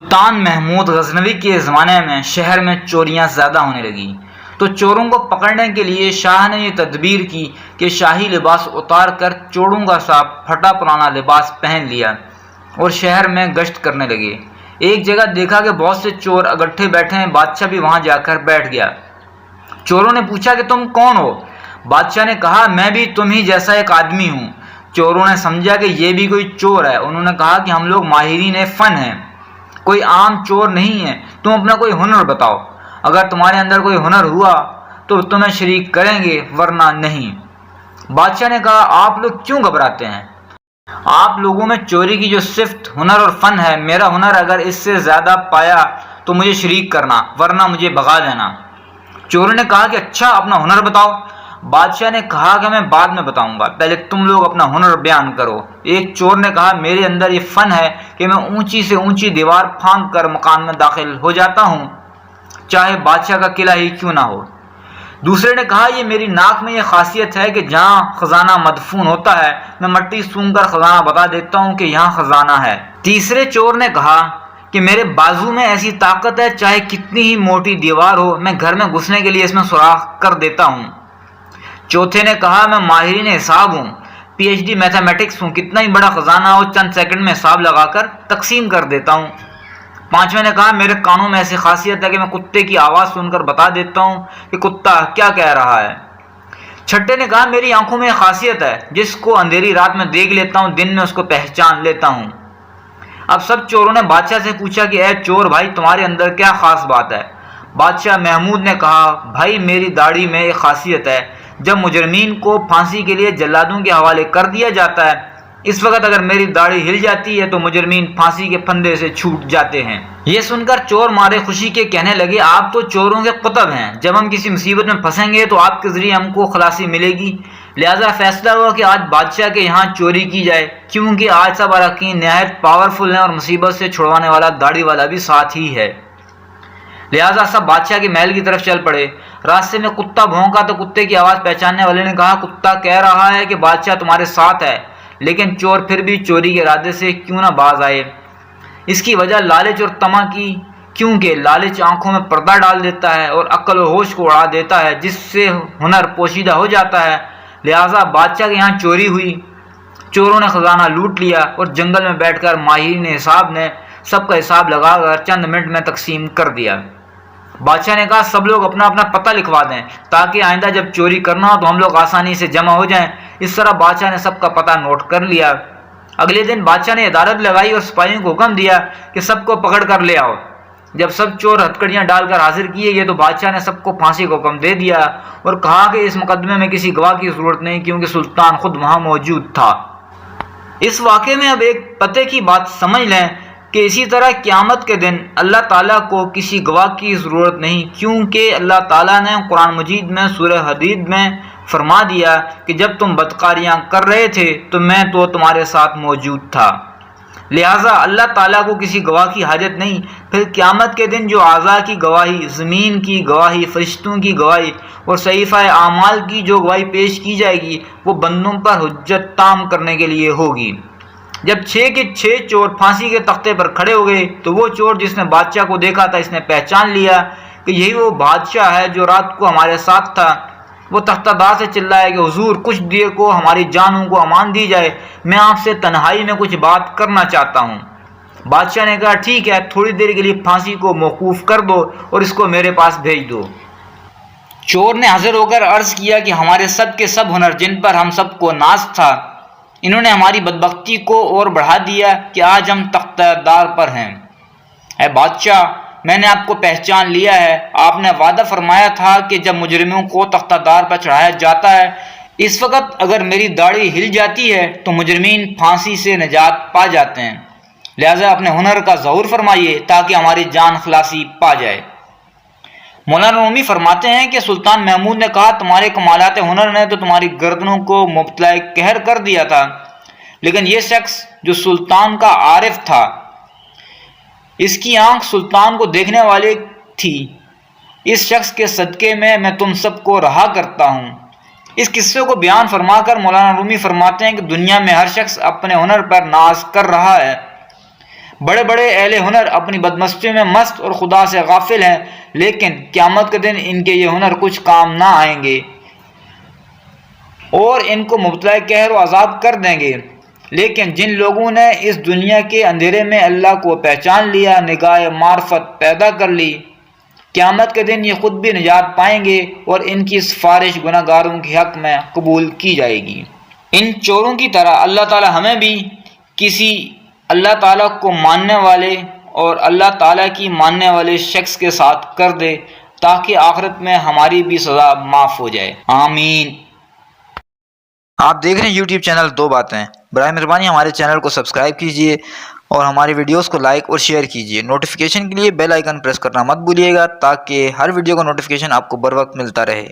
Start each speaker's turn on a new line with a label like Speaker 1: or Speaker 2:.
Speaker 1: سلطان محمود غزنوی کے زمانے میں شہر میں چوریاں زیادہ ہونے لگیں، تو چوروں کو پکڑنے کے لیے شاہ نے یہ تدبیر کی کہ شاہی لباس اتار کر چوروں کا سا پھٹا پرانا لباس پہن لیا اور شہر میں گشت کرنے لگے۔ ایک جگہ دیکھا کہ بہت سے چور اکٹھے بیٹھے ہیں، بادشاہ بھی وہاں جا کر بیٹھ گیا۔ چوروں نے پوچھا کہ تم کون ہو؟ بادشاہ نے کہا میں بھی تم ہی جیسا ایک آدمی ہوں۔ چوروں نے سمجھا کہ یہ بھی کوئی چور ہے، انہوں نے کہا کہ ہم لوگ ماہرین فن ہیں، کوئی عام چور نہیں ہے، تم اپنا کوئی ہنر بتاؤ، اگر تمہارے اندر کوئی ہنر ہوا تو تمہیں شریک کریں گے ورنہ نہیں۔ بادشاہ نے کہا آپ لوگ کیوں گھبراتے ہیں؟ آپ لوگوں میں چوری کی جو صفت ہنر اور فن ہے، میرا ہنر اگر اس سے زیادہ پایا تو مجھے شریک کرنا ورنہ مجھے بھگا دینا۔ چوروں نے کہا کہ اچھا اپنا ہنر بتاؤ۔ بادشاہ نے کہا کہ میں بعد میں بتاؤں گا، پہلے تم لوگ اپنا ہنر بیان کرو۔ ایک چور نے کہا میرے اندر یہ فن ہے کہ میں اونچی سے اونچی دیوار پھاند کر مکان میں داخل ہو جاتا ہوں، چاہے بادشاہ کا قلعہ ہی کیوں نہ ہو۔ دوسرے نے کہا یہ میری ناک میں یہ خاصیت ہے کہ جہاں خزانہ مدفون ہوتا ہے میں مٹی سونگھ کر خزانہ بتا دیتا ہوں کہ یہاں خزانہ ہے۔ تیسرے چور نے کہا کہ میرے بازو میں ایسی طاقت ہے چاہے کتنی ہی موٹی دیوار ہو میں گھر میں گھسنے کے لیے اس میں سوراخ کر دیتا ہوں۔ چوتھے نے کہا میں ماہرین حساب ہوں، پی ایچ ڈی میتھمیٹکس ہوں، کتنا ہی بڑا خزانہ ہو چند سیکنڈ میں حساب لگا کر تقسیم کر دیتا ہوں۔ پانچویں نے کہا میرے کانوں میں ایسی خاصیت ہے کہ میں کتے کی آواز سن کر بتا دیتا ہوں کہ کتا کیا کہہ رہا ہے۔ چھٹے نے کہا میری آنکھوں میں خاصیت ہے، جس کو اندھیری رات میں دیکھ لیتا ہوں دن میں اس کو پہچان لیتا ہوں۔ اب سب چوروں نے بادشاہ سے پوچھا کہ اے چور بھائی تمہارے اندر کیا خاص بات ہے؟ بادشاہ محمود نے کہا بھائی میری داڑھی میں ایک خاصیت ہے، جب مجرمین کو پھانسی کے لیے جلادوں کے حوالے کر دیا جاتا ہے اس وقت اگر میری داڑھی ہل جاتی ہے تو مجرمین پھانسی کے پھندے سے چھوٹ جاتے ہیں۔ یہ سن کر چور مارے خوشی کے کہنے لگے آپ تو چوروں کے قطب ہیں، جب ہم کسی مصیبت میں پھنسیں گے تو آپ کے ذریعے ہم کو خلاصی ملے گی، لہذا فیصلہ ہوا کہ آج بادشاہ کے یہاں چوری کی جائے، کیونکہ آج سب اراکین نہایت پاورفل ہیں اور مصیبت سے چھڑوانے والا داڑھی والا بھی ساتھ ہی ہے۔ لہذا سب بادشاہ کے محل کی طرف چل پڑے۔ راستے میں کتا بھونکا تو کتے کی آواز پہچاننے والے نے کہا کتا کہہ رہا ہے کہ بادشاہ تمہارے ساتھ ہے، لیکن چور پھر بھی چوری کے ارادے سے کیوں نہ باز آئے؟ اس کی وجہ لالچ اور طمع کی، کیونکہ لالچ آنکھوں میں پردہ ڈال دیتا ہے اور عقل و ہوش کو اڑا دیتا ہے، جس سے ہنر پوشیدہ ہو جاتا ہے۔ لہذا بادشاہ کے یہاں چوری ہوئی، چوروں نے خزانہ لوٹ لیا اور جنگل میں بیٹھ کر ماہرین حساب نے سب کا حساب لگا کر چند منٹ میں تقسیم کر دیا۔ بادشاہ نے کہا سب لوگ اپنا اپنا پتہ لکھوا دیں تاکہ آئندہ جب چوری کرنا ہو تو ہم لوگ آسانی سے جمع ہو جائیں۔ اس طرح بادشاہ نے سب کا پتہ نوٹ کر لیا۔ اگلے دن بادشاہ نے عدالت لگائی اور سپاہیوں کو حکم دیا کہ سب کو پکڑ کر لے آؤ۔ جب سب چور ہتھکڑیاں ڈال کر حاضر کیے گئے تو بادشاہ نے سب کو پھانسی کا حکم دے دیا اور کہا کہ اس مقدمے میں کسی گواہ کی ضرورت نہیں کیونکہ سلطان خود وہاں موجود تھا۔ اس واقعے میں اب ایک پتے کی بات سمجھ لیں کہ اسی طرح قیامت کے دن اللہ تعالیٰ کو کسی گواہ کی ضرورت نہیں، کیونکہ اللہ تعالیٰ نے قرآن مجید میں سورہ حدید میں فرما دیا کہ جب تم بدکاریاں کر رہے تھے تو میں تو تمہارے ساتھ موجود تھا، لہٰذا اللہ تعالیٰ کو کسی گواہ کی حاجت نہیں۔ پھر قیامت کے دن جو اعضاء کی گواہی، زمین کی گواہی، فرشتوں کی گواہی اور صحیفہ اعمال کی جو گواہی پیش کی جائے گی وہ بندوں پر حجت تام کرنے کے لیے ہوگی۔ جب 6 کے 6 چور پھانسی کے تختے پر کھڑے ہو گئے تو وہ چور جس نے بادشاہ کو دیکھا تھا اس نے پہچان لیا کہ یہی وہ بادشاہ ہے جو رات کو ہمارے ساتھ تھا۔ وہ تختہ دار سے چلایا کہ حضور کچھ دیر کو ہماری جانوں کو امان دی جائے، میں آپ سے تنہائی میں کچھ بات کرنا چاہتا ہوں۔ بادشاہ نے کہا ٹھیک ہے، تھوڑی دیر کے لیے پھانسی کو موقوف کر دو اور اس کو میرے پاس بھیج دو۔ چور نے حاضر ہو کر عرض کیا کہ ہمارے سب کے سب ہنر جن پر ہم سب کو ناز تھا، انہوں نے ہماری بدبختی کو اور بڑھا دیا کہ آج ہم تختہ دار پر ہیں۔ اے بادشاہ میں نے آپ کو پہچان لیا ہے، آپ نے وعدہ فرمایا تھا کہ جب مجرموں کو تختہ دار پر چڑھایا جاتا ہے اس وقت اگر میری داڑھی ہل جاتی ہے تو مجرمین پھانسی سے نجات پا جاتے ہیں، لہذا اپنے ہنر کا ظہور فرمائیے تاکہ ہماری جان خلاصی پا جائے۔ مولانا رومی فرماتے ہیں کہ سلطان محمود نے کہا تمہارے کمالات ہنر نے تو تمہاری گردنوں کو مبتلا قہر کر دیا تھا، لیکن یہ شخص جو سلطان کا عارف تھا اس کی آنکھ سلطان کو دیکھنے والی تھی، اس شخص کے صدقے میں تم سب کو رہا کرتا ہوں۔ اس قصے کو بیان فرما کر مولانا رومی فرماتے ہیں کہ دنیا میں ہر شخص اپنے ہنر پر ناز کر رہا ہے، بڑے بڑے اہل ہنر اپنی بدمستی میں مست اور خدا سے غافل ہیں، لیکن قیامت کے دن ان کے یہ ہنر کچھ کام نہ آئیں گے اور ان کو مبتلا قہر و عذاب کر دیں گے۔ لیکن جن لوگوں نے اس دنیا کے اندھیرے میں اللہ کو پہچان لیا، نگاہ معرفت پیدا کر لی، قیامت کے دن یہ خود بھی نجات پائیں گے اور ان کی سفارش گناہ گاروں کے حق میں قبول کی جائے گی۔ ان چوروں کی طرح اللہ تعالی ہمیں بھی کسی اللہ تعالیٰ کو ماننے والے اور اللہ تعالیٰ کی ماننے والے شخص کے ساتھ کر دے تاکہ آخرت میں ہماری بھی سزا معاف ہو جائے، آمین۔ آپ دیکھ رہے ہیں یوٹیوب چینل دو باتیں۔ برائے مہربانی ہمارے چینل کو سبسکرائب کیجئے اور ہماری ویڈیوز کو لائک اور شیئر کیجئے۔ نوٹیفیکیشن کے لیے بیل آئیکن پریس کرنا مت بھولیے گا تاکہ ہر ویڈیو کا نوٹیفیکیشن آپ کو بر وقت ملتا رہے۔